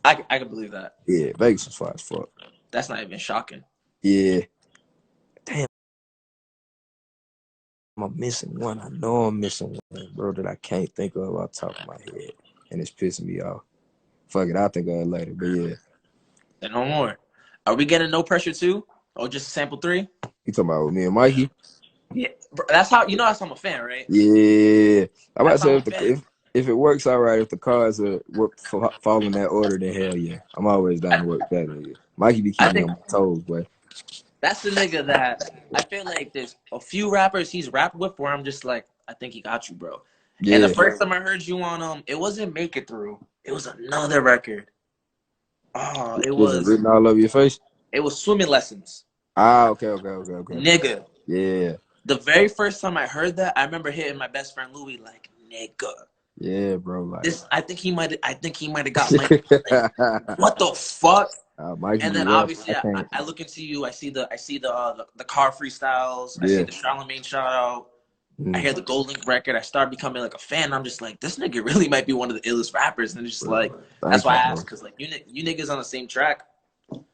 [SPEAKER 2] I can believe that.
[SPEAKER 1] Yeah, Vegas was fire as fuck.
[SPEAKER 2] That's not even shocking.
[SPEAKER 1] Yeah. Damn, I'm missing one. I know I'm missing one, bro, that I can't think of off the top of my head. And it's pissing me off. Fuck it, I'll think of it later. But yeah.
[SPEAKER 2] And no more. Are we getting no pressure too? Or just sample 3?
[SPEAKER 1] You talking about with me and Mikey?
[SPEAKER 2] Yeah. Bro, that's how that's how I'm a fan, right?
[SPEAKER 1] Yeah. I'm about to
[SPEAKER 2] That's how
[SPEAKER 1] say
[SPEAKER 2] I'm a fan.
[SPEAKER 1] if it works all right, if the cards fall in that order, then hell yeah. I'm always down to work with that nigga. Mikey be
[SPEAKER 2] I
[SPEAKER 1] keeping me on
[SPEAKER 2] think
[SPEAKER 1] my toes, boy.
[SPEAKER 2] that's the nigga that I feel like there's a few rappers he's rapped with where I'm just like, I think he got you, bro. And the
[SPEAKER 1] Yeah.
[SPEAKER 2] first time I heard you on it wasn't Make It Through. It was another record. Oh,
[SPEAKER 1] Was it written all over your face?
[SPEAKER 2] it was Swimming Lessons.
[SPEAKER 1] Ah, okay.
[SPEAKER 2] Nigga.
[SPEAKER 1] Yeah.
[SPEAKER 2] The very first time I heard that, I remember hitting my best friend Louis like, nigga.
[SPEAKER 1] Yeah, bro. Like
[SPEAKER 2] This I think he might have got Mike. Like, what the fuck?
[SPEAKER 1] Mikey
[SPEAKER 2] And
[SPEAKER 1] be
[SPEAKER 2] then
[SPEAKER 1] rough.
[SPEAKER 2] obviously
[SPEAKER 1] I can't.
[SPEAKER 2] I look into you. I see the car freestyles. I see
[SPEAKER 1] Yeah.
[SPEAKER 2] the Charlemagne shout out. I
[SPEAKER 1] Mm,
[SPEAKER 2] hear the Gold Link record. I start becoming like a fan. I'm just like, this nigga really might be one of the illest rappers. And it's just like,
[SPEAKER 1] bro.
[SPEAKER 2] that's
[SPEAKER 1] Thank
[SPEAKER 2] why
[SPEAKER 1] you,
[SPEAKER 2] I
[SPEAKER 1] bro.
[SPEAKER 2] asked, because like you niggas on the same track,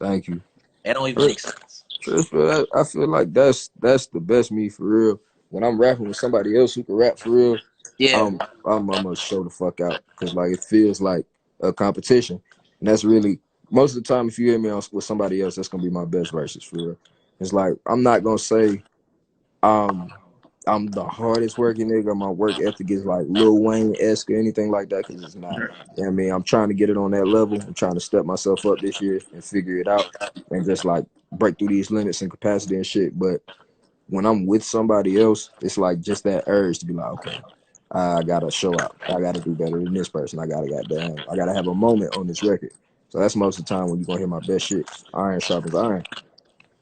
[SPEAKER 1] Thank you.
[SPEAKER 2] it don't even make sense.
[SPEAKER 1] I feel like that's the best me for real. When I'm rapping with somebody else who can rap for real,
[SPEAKER 2] Yeah,
[SPEAKER 1] I'm gonna show the fuck out because like it feels like a competition, and that's really most of the time. If you hear me with somebody else, that's gonna be my best verses for real. It's like I'm not gonna say um I'm the hardest working nigga. My work ethic is like Lil Wayne-esque or anything like that, because it's not. You know what I mean? I'm trying to get it on that level. I'm trying to step myself up this year and figure it out and just like break through these limits and capacity and shit. But when I'm with somebody else, it's like just that urge to be like, okay, I gotta show out. I gotta do better than this person. I gotta have a moment on this record. So that's most of the time when you're gonna hear my best shit. Iron sharpens iron.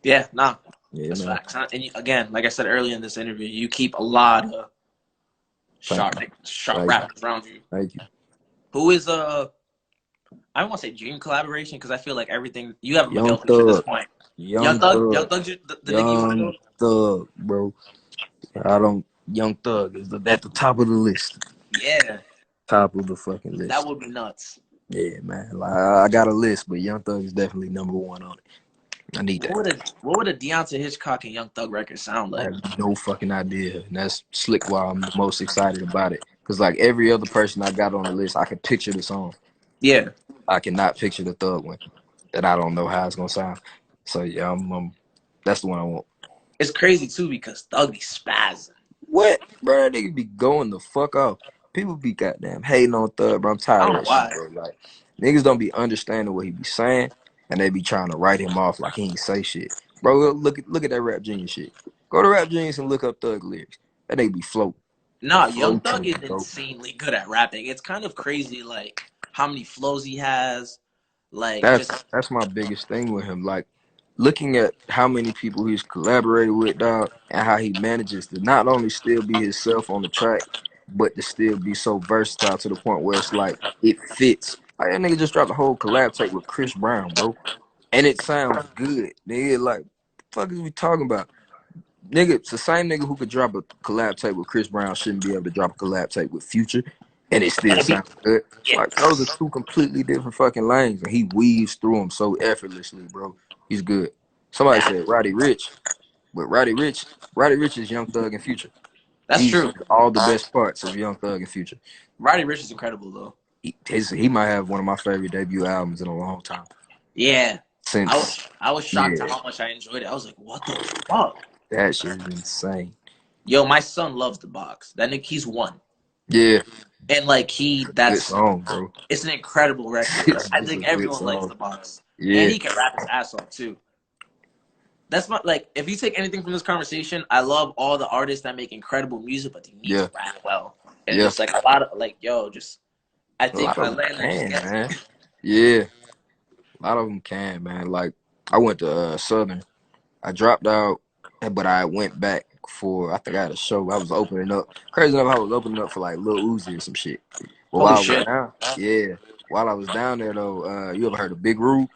[SPEAKER 2] Yeah, nah,
[SPEAKER 1] Yeah,
[SPEAKER 2] that's
[SPEAKER 1] man.
[SPEAKER 2] facts. And again, like I said earlier in this interview, you keep a lot of
[SPEAKER 1] Thank
[SPEAKER 2] sharp
[SPEAKER 1] you. Thank you.
[SPEAKER 2] rappers around you.
[SPEAKER 1] Thank you.
[SPEAKER 2] Who is I don't want to say dream collaboration because I feel like everything you haven't been
[SPEAKER 1] Young
[SPEAKER 2] healthy at this
[SPEAKER 1] Thug.
[SPEAKER 2] point.
[SPEAKER 1] Young Thug.
[SPEAKER 2] Young Thug, the nigga you want to
[SPEAKER 1] Young
[SPEAKER 2] go.
[SPEAKER 1] Thug, bro. I don't. Young Thug is at the top of the list.
[SPEAKER 2] Yeah,
[SPEAKER 1] Top of the fucking
[SPEAKER 2] that
[SPEAKER 1] list.
[SPEAKER 2] would be nuts.
[SPEAKER 1] Yeah, man. Like, I got a list, but Young Thug is definitely #1 on it. I need that.
[SPEAKER 2] What would a Deante Hitchcock and Young Thug record sound
[SPEAKER 1] I
[SPEAKER 2] like?
[SPEAKER 1] have no fucking idea. And that's slick why I'm the most excited about it. Because, like, every other person I got on the list, I can picture the song.
[SPEAKER 2] Yeah,
[SPEAKER 1] I cannot picture the Thug one. And I don't know how it's going to sound. So, yeah, that's the one I want.
[SPEAKER 2] it's crazy too because Thug be spazzing.
[SPEAKER 1] What? Bro, that nigga be going the fuck off. People be goddamn hating on Thug, bro. I'm
[SPEAKER 2] I
[SPEAKER 1] tired
[SPEAKER 2] don't
[SPEAKER 1] of
[SPEAKER 2] know
[SPEAKER 1] that shit,
[SPEAKER 2] why.
[SPEAKER 1] bro. Like, niggas don't be understanding what he be saying, and they be trying to write him off like he ain't say shit. Bro, look at that Rap Genius shit. Go to Rap Genius and look up Thug lyrics. That nigga be
[SPEAKER 2] Nah, Young Thug is
[SPEAKER 1] floating, bro.
[SPEAKER 2] insanely good at rapping. It's kind of crazy, like how many flows he has. Like just
[SPEAKER 1] That's my biggest thing with him. Like, looking at how many people he's collaborated with, dog, and how he manages to not only still be himself on the track, but to still be so versatile to the point where it's like it fits. Like, that nigga just dropped a whole collab tape with Chris Brown, bro, and it sounds good. Nigga, like, the fuck is we talking about? Nigga, it's the same nigga who could drop a collab tape with Chris Brown shouldn't be able to drop a collab tape with Future, and it still
[SPEAKER 2] and it be
[SPEAKER 1] sounds good.
[SPEAKER 2] yeah.
[SPEAKER 1] Like, those are two completely different fucking lanes, and he weaves through them so effortlessly, bro. He's good. Somebody
[SPEAKER 2] That,
[SPEAKER 1] said Roddy Rich, but Roddy Rich is Young Thug and Future.
[SPEAKER 2] that's
[SPEAKER 1] He's
[SPEAKER 2] true.
[SPEAKER 1] all the best parts of Young Thug and Future.
[SPEAKER 2] Roddy Ricch is incredible though.
[SPEAKER 1] He might have one of my favorite debut albums in a long time.
[SPEAKER 2] Yeah.
[SPEAKER 1] Since,
[SPEAKER 2] I was shocked
[SPEAKER 1] yeah,
[SPEAKER 2] at how much I enjoyed it. I was like, what the fuck?
[SPEAKER 1] that shit is insane.
[SPEAKER 2] Yo, my son loves the box. That nigga, he's one.
[SPEAKER 1] Yeah,
[SPEAKER 2] And like
[SPEAKER 1] good song, bro.
[SPEAKER 2] it's an incredible record. Like, I
[SPEAKER 1] It's a
[SPEAKER 2] think
[SPEAKER 1] good
[SPEAKER 2] everyone likes
[SPEAKER 1] song.
[SPEAKER 2] the box. And
[SPEAKER 1] Yeah.
[SPEAKER 2] he can rap his ass off too. That's my like if you take anything from this conversation, I love all the artists that make incredible music, but they need to rap well. And just like a lot of like, yo, just I
[SPEAKER 1] A
[SPEAKER 2] think
[SPEAKER 1] lot
[SPEAKER 2] my
[SPEAKER 1] of them
[SPEAKER 2] landlord just
[SPEAKER 1] can,
[SPEAKER 2] gets
[SPEAKER 1] man. Yeah, a lot of them can, man. Like, I went to Southern. I dropped out, but I went back for, I think I had a show. I was opening up. Crazy enough, I was opening up for like Lil Uzi or some shit. But
[SPEAKER 2] holy
[SPEAKER 1] while I was
[SPEAKER 2] shit.
[SPEAKER 1] down, yeah, while I was down there though, you ever heard of Big Rube?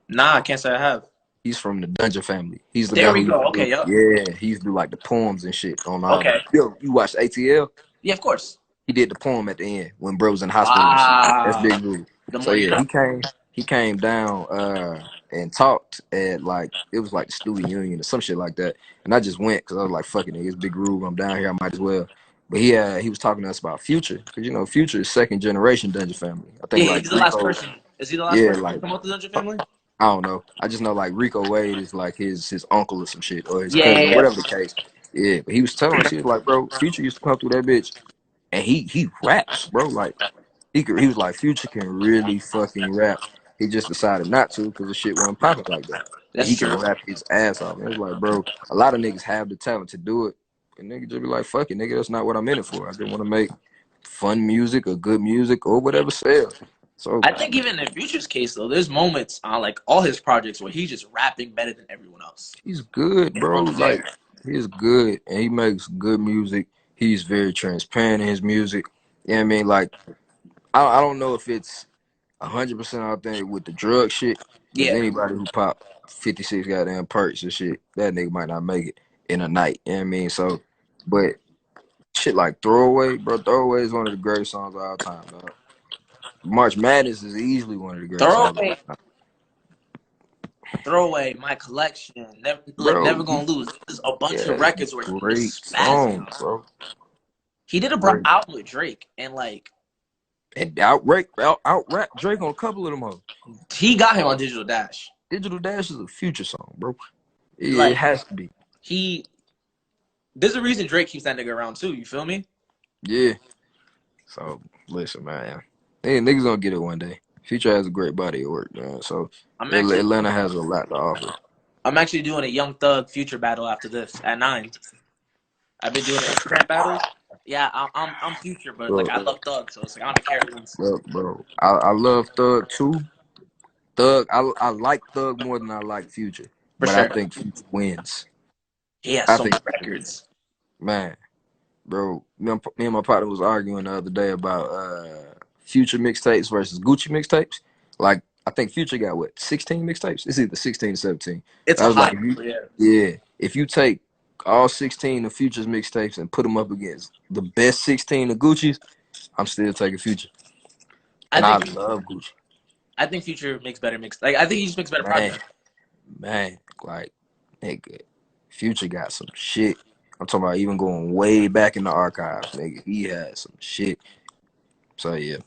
[SPEAKER 2] Nah, I can't say I have.
[SPEAKER 1] He's from the Dungeon family. He's the
[SPEAKER 2] There
[SPEAKER 1] guy
[SPEAKER 2] we
[SPEAKER 1] who used
[SPEAKER 2] go.
[SPEAKER 1] to
[SPEAKER 2] Okay,
[SPEAKER 1] do,
[SPEAKER 2] yup.
[SPEAKER 1] yeah, he used to do like the poems and shit on all the.
[SPEAKER 2] Okay.
[SPEAKER 1] Yo, you watched ATL?
[SPEAKER 2] Yeah, of course.
[SPEAKER 1] He did the poem at the end when bro was in the hospital and shit. That's
[SPEAKER 2] Wow.
[SPEAKER 1] Big Rube.
[SPEAKER 2] The
[SPEAKER 1] So
[SPEAKER 2] more you
[SPEAKER 1] yeah,
[SPEAKER 2] know.
[SPEAKER 1] he came down and talked at like it was like the student union or some shit like that. And I just went because I was like, fuck it, nigga, it's Big Rube. I'm down here, I might as well. But he was talking to us about Future, because you know Future is second generation Dungeon family. I think
[SPEAKER 2] Yeah,
[SPEAKER 1] like
[SPEAKER 2] he's the last
[SPEAKER 1] Rico,
[SPEAKER 2] person. Is he the last
[SPEAKER 1] yeah,
[SPEAKER 2] person to
[SPEAKER 1] like
[SPEAKER 2] come out the Dungeon family?
[SPEAKER 1] I don't know. I just know like Rico Wade is like his uncle or some shit, or his
[SPEAKER 2] Yeah, yeah,
[SPEAKER 1] cousin, or
[SPEAKER 2] yeah.
[SPEAKER 1] whatever the case. Yeah, but he was telling us, he was like, bro, Future used to come through that bitch, and he raps, bro. Like he was like, Future can really fucking rap. He just decided not to because the shit wasn't popping like that. But
[SPEAKER 2] That's
[SPEAKER 1] he can
[SPEAKER 2] true.
[SPEAKER 1] rap his ass off. And it was like, bro, a lot of niggas have the talent to do it, and niggas just be like, fuck it, nigga, that's not what I'm in it for. I just want to make fun music or good music or whatever sells. So
[SPEAKER 2] I think even in Future's case though, there's moments on like all his projects where he's just rapping better than everyone else.
[SPEAKER 1] he's good,
[SPEAKER 2] It's
[SPEAKER 1] bro.
[SPEAKER 2] unfair.
[SPEAKER 1] Like, he's good and he makes good music. He's very transparent in his music. You know what I mean? Like, I don't know if it's 100% authentic with the drug shit, because
[SPEAKER 2] Yeah.
[SPEAKER 1] anybody who pop 56 goddamn perks and shit, that nigga might not make it in a night. You know what I mean? So, but shit like Throwaway, bro, Throwaway is one of the greatest songs of all time, dog. March Madness is easily one of the greatest songs of
[SPEAKER 2] Throwaway,
[SPEAKER 1] all time.
[SPEAKER 2] throwaway, my collection,
[SPEAKER 1] Bro,
[SPEAKER 2] never gonna lose. There's a bunch of
[SPEAKER 1] yeah,
[SPEAKER 2] records where he
[SPEAKER 1] great
[SPEAKER 2] just spazzing.
[SPEAKER 1] song, bro.
[SPEAKER 2] He did a
[SPEAKER 1] Great.
[SPEAKER 2] album with Drake, and like
[SPEAKER 1] And out rap Drake on a couple of them hoes.
[SPEAKER 2] he got him on Digital Dash.
[SPEAKER 1] Digital Dash is a Future song, bro. It
[SPEAKER 2] Like
[SPEAKER 1] has to be.
[SPEAKER 2] he There's a reason Drake keeps that nigga around too. You feel me?
[SPEAKER 1] Yeah. So listen, man. Hey, niggas gonna get it one day. Future has a great body of work, man. So
[SPEAKER 2] I'm actually
[SPEAKER 1] Atlanta has a lot to offer.
[SPEAKER 2] I'm actually doing a Young Thug Future battle after this at 9. I've been doing the Instagram battles. Yeah, I'm Future, but like
[SPEAKER 1] Bro,
[SPEAKER 2] I love Thug, so it's like I don't care who wins.
[SPEAKER 1] look, bro. I love Thug too. I like Thug more than I like Future,
[SPEAKER 2] For
[SPEAKER 1] but I
[SPEAKER 2] sure.
[SPEAKER 1] think Future wins.
[SPEAKER 2] He has
[SPEAKER 1] I
[SPEAKER 2] so
[SPEAKER 1] think
[SPEAKER 2] many records.
[SPEAKER 1] man, bro. Me and my partner was arguing the other day about Future mixtapes versus Gucci mixtapes. Like I think Future got what 16 mixtapes. It's either 16 or 17.
[SPEAKER 2] It's
[SPEAKER 1] I
[SPEAKER 2] a
[SPEAKER 1] was
[SPEAKER 2] high
[SPEAKER 1] like,
[SPEAKER 2] number, yeah.
[SPEAKER 1] yeah, if you take all 16 of Future's mixtapes and put them up against the best 16 of Gucci's, I'm still taking Future.
[SPEAKER 2] I
[SPEAKER 1] And I
[SPEAKER 2] think
[SPEAKER 1] love Gucci.
[SPEAKER 2] I think Future makes better mix. Like I think he just makes better
[SPEAKER 1] Man,
[SPEAKER 2] projects.
[SPEAKER 1] man, like, nigga, Future got some shit. I'm talking about even going way back in the archives, nigga. He had some shit. So yeah,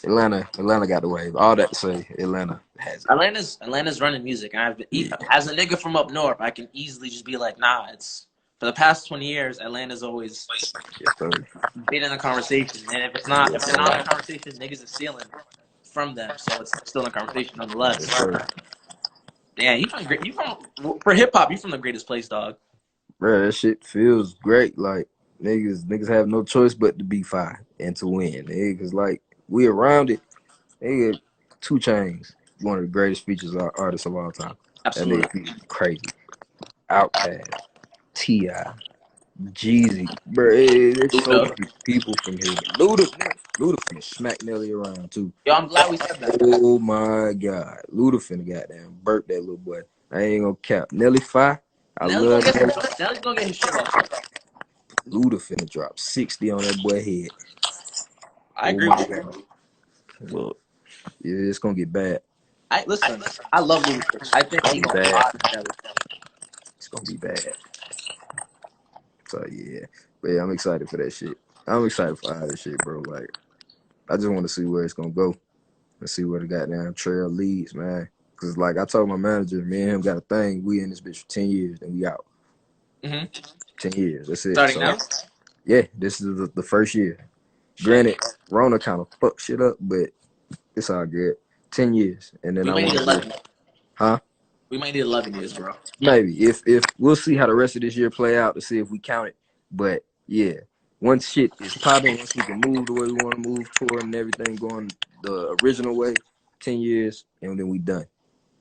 [SPEAKER 1] Atlanta got the wave. All that to say, Atlanta has it.
[SPEAKER 2] Atlanta's running music, and
[SPEAKER 1] Yeah,
[SPEAKER 2] as a nigga from up north, I can easily just be like, nah. It's for the past 20 years, Atlanta's always
[SPEAKER 1] yes sir,
[SPEAKER 2] been in the conversation, and if
[SPEAKER 1] yes
[SPEAKER 2] they're not in
[SPEAKER 1] sir,
[SPEAKER 2] the conversation, niggas are stealing from them, so it's still in the conversation nonetheless.
[SPEAKER 1] yes sir.
[SPEAKER 2] Damn, you from for hip hop, you from the greatest place, dog.
[SPEAKER 1] Bro, that shit feels great. Like niggas have no choice but to be fine and to win. Niggas like we around it. Nigga, 2 Chainz, one of the greatest features artists of all time. That
[SPEAKER 2] Absolutely.
[SPEAKER 1] nigga feels crazy. Outkast, T.I., Jeezy, bro. It's so
[SPEAKER 2] Luda.
[SPEAKER 1] many people from here. Luda finna smack Nelly around too.
[SPEAKER 2] Yo, I'm glad we said that.
[SPEAKER 1] Oh my God, Luda finna goddamn burp that little boy. I ain't gonna cap. Nelly Fi, I love Nelly.
[SPEAKER 2] Nelly's gonna get his shit off.
[SPEAKER 1] Luda finna drop 60 on that boy head.
[SPEAKER 2] I
[SPEAKER 1] Oh
[SPEAKER 2] agree
[SPEAKER 1] my
[SPEAKER 2] with you.
[SPEAKER 1] God, look, yeah, it's gonna get bad.
[SPEAKER 2] I listen. I love Ludacris. I think
[SPEAKER 1] It's
[SPEAKER 2] he
[SPEAKER 1] gonna
[SPEAKER 2] goes
[SPEAKER 1] be bad.
[SPEAKER 2] hard with Nelly.
[SPEAKER 1] It's gonna be bad. So yeah, but yeah, I'm excited for that shit. I'm excited for all this shit, bro. Like, I just want to see where it's gonna go. Let's see where the goddamn trail leads, man. Cause like I told my manager, me and him got a thing. We in this bitch for 10 years, and we out.
[SPEAKER 2] Mm-hmm.
[SPEAKER 1] 10 years. That's it.
[SPEAKER 2] Starting
[SPEAKER 1] So
[SPEAKER 2] now,
[SPEAKER 1] yeah, this is the first year.
[SPEAKER 2] shit.
[SPEAKER 1] Granted, Rona kind of fucked shit up, but it's all good. 10 years, and then
[SPEAKER 2] We
[SPEAKER 1] I
[SPEAKER 2] might need
[SPEAKER 1] want to do,
[SPEAKER 2] 11.
[SPEAKER 1] huh?
[SPEAKER 2] We might need 11 years, bro.
[SPEAKER 1] Maybe if we'll see how the rest of this year play out to see if we count it. But yeah, once shit is popping, once we can move the way we want to move toward and everything going the original way, 10 years, and then we done.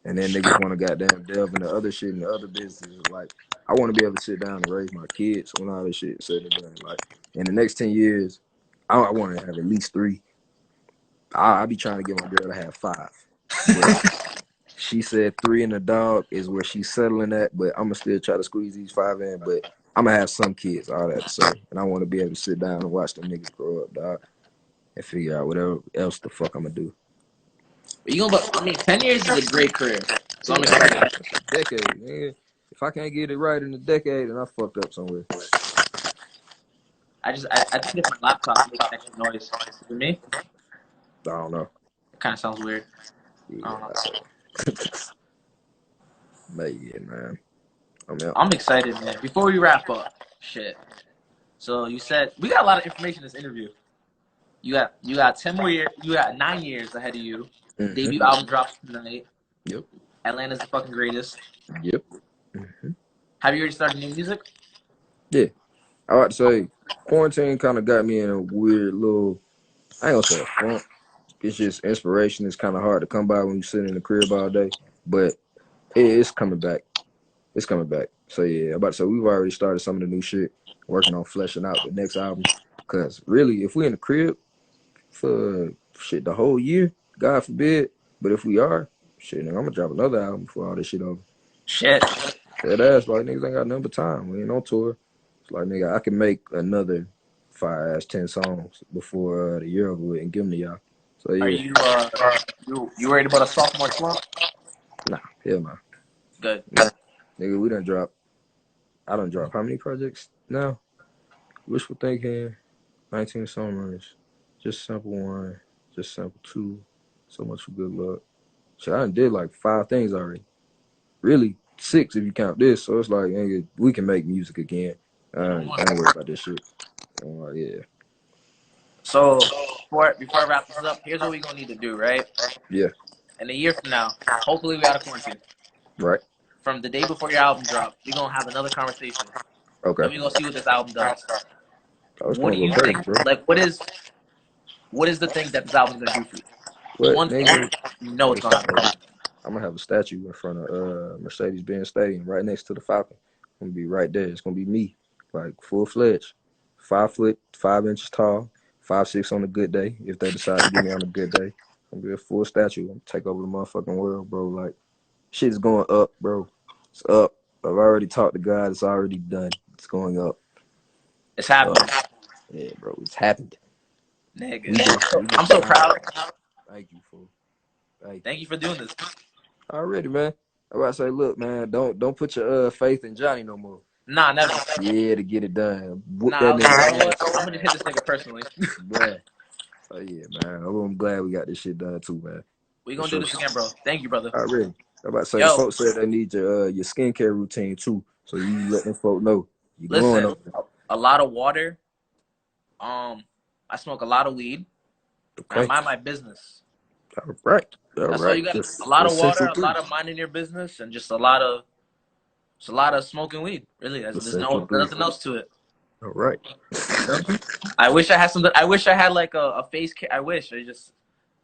[SPEAKER 1] And then niggas want to goddamn delve into other shit and the other businesses. Like I want to be able to sit down and raise my kids when all this shit is said and done. Like in the next 10 years, I want to have at least three. I'll be trying to get my girl to have five, but she said three and a dog is where she's settling at, but I'm gonna still try to squeeze these five in. But I'm gonna have some kids, all that to say, and I want to be able to sit down and watch them niggas grow up, dog, and figure out whatever else the fuck I'm gonna do.
[SPEAKER 2] But you gonna, I mean, 10 years is a great career, so I'm
[SPEAKER 1] Yeah,
[SPEAKER 2] excited.
[SPEAKER 1] decade, nigga. If I can't get it right in a decade, then I fucked up somewhere.
[SPEAKER 2] I think if my laptop makes extra noise for me,
[SPEAKER 1] I don't know.
[SPEAKER 2] it kind of sounds weird. I don't know.
[SPEAKER 1] Yeah, but yeah, man. I'm out.
[SPEAKER 2] I'm excited, man. Before we wrap up, shit. So you said we got a lot of information in this interview. You got 10 more years. You got 9 years ahead of you. Debut
[SPEAKER 1] Mm-hmm.
[SPEAKER 2] album drops tonight.
[SPEAKER 1] Yep.
[SPEAKER 2] Atlanta's the fucking greatest.
[SPEAKER 1] Yep. Mm-hmm.
[SPEAKER 2] Have you already started new music?
[SPEAKER 1] Yeah. I like to say quarantine kind of got me in a weird little. I ain't gonna say a funk. It's just inspiration is kind of hard to come by when you sit in the crib all day, but it's coming back. It's coming back. So yeah, I'm about to say we've already started some of the new shit, working on fleshing out the next album. Cause really, if we in the crib for shit the whole year, God forbid, but if we are, shit, nigga, I'm gonna drop another album before all this shit over.
[SPEAKER 2] Shit.
[SPEAKER 1] That ass like niggas ain't got nothing but time. We ain't on tour. It's like nigga, I can make another 5 10 songs before the year over with and give them to y'all. So
[SPEAKER 2] Are
[SPEAKER 1] yeah,
[SPEAKER 2] you worried about a sophomore slump?
[SPEAKER 1] nah, hell nah.
[SPEAKER 2] Good.
[SPEAKER 1] Nigga, we done dropped. I done dropped how many projects now? Wishful Thinking, 19 Summers, Just Sample One, Just Sample Two, So Much for Good Luck. Shit, I done did like 5 things already. Really, 6 if you count this. So it's like, nigga, we can make music again.
[SPEAKER 2] Minimum
[SPEAKER 1] I
[SPEAKER 2] one.
[SPEAKER 1] ain't worried about this shit. Yeah.
[SPEAKER 2] So before I wrap this up, here's what we're gonna need to do, right?
[SPEAKER 1] Yeah.
[SPEAKER 2] In a year from now, hopefully we out of quarantine.
[SPEAKER 1] Right.
[SPEAKER 2] From the day before your album drop, we're gonna have another conversation.
[SPEAKER 1] Okay.
[SPEAKER 2] Then we're gonna see what this album does.
[SPEAKER 1] I was
[SPEAKER 2] What
[SPEAKER 1] gonna
[SPEAKER 2] do
[SPEAKER 1] go
[SPEAKER 2] you
[SPEAKER 1] crazy,
[SPEAKER 2] think?
[SPEAKER 1] bro.
[SPEAKER 2] Like, what is the thing that this album's gonna do for you?
[SPEAKER 1] What,
[SPEAKER 2] One thing
[SPEAKER 1] nigga?
[SPEAKER 2] you know it's gonna happen.
[SPEAKER 1] I'm gonna have a statue in front of Mercedes-Benz Stadium, right next to the Falcon. I'm gonna be right there. It's gonna be me, like full-fledged, 5 foot 5 inches tall, 5'6" on a good day. If they decide to get me on a good day, I'm gonna be a full statue. I'm gonna take over the motherfucking world, bro. Like shit's going up, bro. It's up. I've already talked to God. It's already done. It's going up.
[SPEAKER 2] It's happening.
[SPEAKER 1] Yeah, bro. It's happened.
[SPEAKER 2] Nigga. I'm so proud.
[SPEAKER 1] Thank you, fool.
[SPEAKER 2] Thank you for doing this.
[SPEAKER 1] Already, man. I about to say, look, man, don't put your faith in Johnny no more.
[SPEAKER 2] Nah, never.
[SPEAKER 1] Yeah, to get it done. Whoop
[SPEAKER 2] Nah, I
[SPEAKER 1] that
[SPEAKER 2] was like, you know
[SPEAKER 1] nigga
[SPEAKER 2] what?
[SPEAKER 1] ass.
[SPEAKER 2] I'm gonna just hit this nigga personally.
[SPEAKER 1] Bruh. Oh yeah, man. I'm glad we got this shit done too, man.
[SPEAKER 2] We
[SPEAKER 1] For
[SPEAKER 2] gonna do
[SPEAKER 1] sure.
[SPEAKER 2] this again, bro. Thank you, brother.
[SPEAKER 1] Already. I about to say the
[SPEAKER 2] Yo,
[SPEAKER 1] folks said they need your skincare routine too. So you let them folk know. You glowing
[SPEAKER 2] listen,
[SPEAKER 1] up there.
[SPEAKER 2] a lot of water. I smoke a lot of weed, and I
[SPEAKER 1] Okay.
[SPEAKER 2] mind my business.
[SPEAKER 1] All right. All
[SPEAKER 2] That's all
[SPEAKER 1] right.
[SPEAKER 2] you got.
[SPEAKER 1] That's
[SPEAKER 2] A lot of water,
[SPEAKER 1] essential
[SPEAKER 2] a
[SPEAKER 1] three.
[SPEAKER 2] lot of minding your business, and just a lot of smoking weed. Really, there's
[SPEAKER 1] Essential three.
[SPEAKER 2] nothing else to it.
[SPEAKER 1] All right.
[SPEAKER 2] I wish I had something. I wish I had like a face care. I wish. I just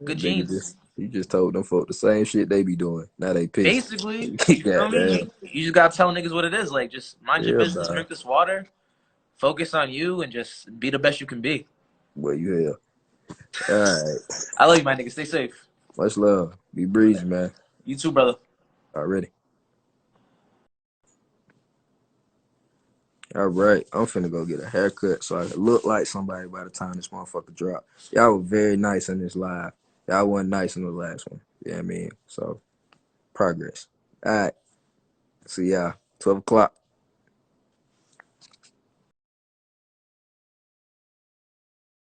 [SPEAKER 2] good
[SPEAKER 1] Nigga
[SPEAKER 2] genes.
[SPEAKER 1] just you just told them folk the same shit they be doing. Now they pissed.
[SPEAKER 2] Basically, you feel me?
[SPEAKER 1] Goddamn.
[SPEAKER 2] You just gotta tell niggas what it is. Like, just mind your
[SPEAKER 1] Yeah,
[SPEAKER 2] business,
[SPEAKER 1] man.
[SPEAKER 2] drink this water, focus on you, and just be the best you can be.
[SPEAKER 1] Well, you hell. All right.
[SPEAKER 2] I love you, my nigga. Stay safe.
[SPEAKER 1] Much love. Be breezy, man.
[SPEAKER 2] You too, brother.
[SPEAKER 1] Already. All right. I'm finna go get a haircut so I can look like somebody by the time this motherfucker drop. Y'all were very nice in this live. Y'all wasn't nice in the last one. You know what I mean? So, progress. All right. See y'all. 12 o'clock.